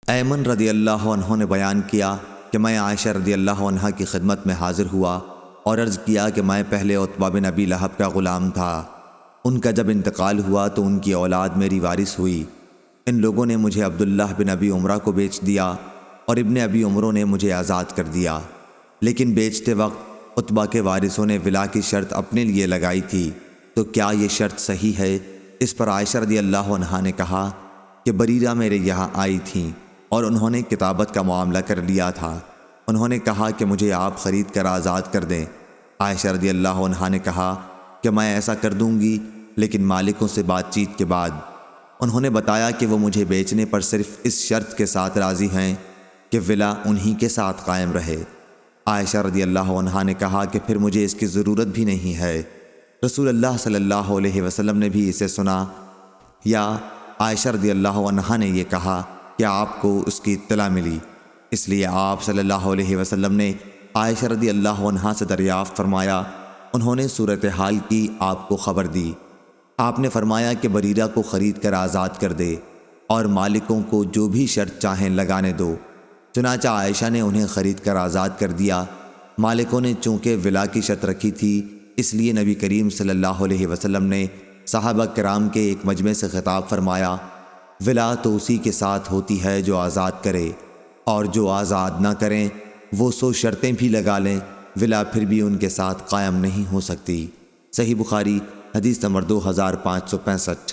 ایمن رضی اللہ عنہ نے بیان کیا کہ میں عائشہ رضی اللہ عنہ کی خدمت میں حاضر ہوا اور عرض کیا کہ میں پہلے عتبہ بن ابی لہب کا غلام تھا۔ ان کا جب انتقال ہوا تو ان کی اولاد میری وارث ہوئی۔ ان لوگوں نے مجھے عبداللہ بن ابی عمرہ کو بیچ دیا اور ابن ابی عمروں نے مجھے آزاد کر دیا، لیکن بیچتے وقت عتبہ کے وارثوں نے ولا کی شرط اپنے لیے لگائی تھی، تو کیا یہ شرط صحیح ہے؟ اس پر عائشہ رضی اللہ عنہا نے کہا کہ بریرہ میرے یہاں آئی تھیں اور انہوں نے کتابت کا معاملہ کر لیا تھا۔ انہوں نے کہا کہ مجھے آپ خرید کر آزاد کر دیں۔ عائشہ رضی اللہ عنہا نے کہا کہ میں ایسا کر دوں گی، لیکن مالکوں سے بات چیت کے بعد۔ انہوں نے بتایا کہ وہ مجھے بیچنے پر صرف اس شرط کے ساتھ راضی ہیں کہ ولا انہی کے ساتھ قائم رہے۔ عائشہ رضی اللہ عنہا نے کہا کہ پھر مجھے اس کی ضرورت بھی نہیں ہے۔ رسول اللہ صلی اللہ علیہ وسلم نے بھی اسے سنا، یا عائشہ رضی اللہ عنہا نے یہ کہا کہ آپ کو اس کی اطلاع ملی، اس لیے آپ صلی اللہ علیہ وسلم نے عائشہ رضی اللہ عنہا سے دریافت فرمایا۔ انہوں نے صورتحال کی آپ کو خبر دی۔ آپ نے فرمایا کہ بریرہ کو خرید کر آزاد کر دے اور مالکوں کو جو بھی شرط چاہیں لگانے دو۔ چنانچہ عائشہ نے انہیں خرید کر آزاد کر دیا۔ مالکوں نے چونکہ ولا کی شرط رکھی تھی، اس لیے نبی کریم صلی اللہ علیہ وسلم نے صحابہ کرام کے ایک مجمع سے خطاب فرمایا، ولا تو اسی کے ساتھ ہوتی ہے جو آزاد کرے، اور جو آزاد نہ کریں وہ 100 شرطیں بھی لگا لیں، ولا پھر بھی ان کے ساتھ قائم نہیں ہو سکتی۔ صحیح بخاری حدیث نمبر 2565۔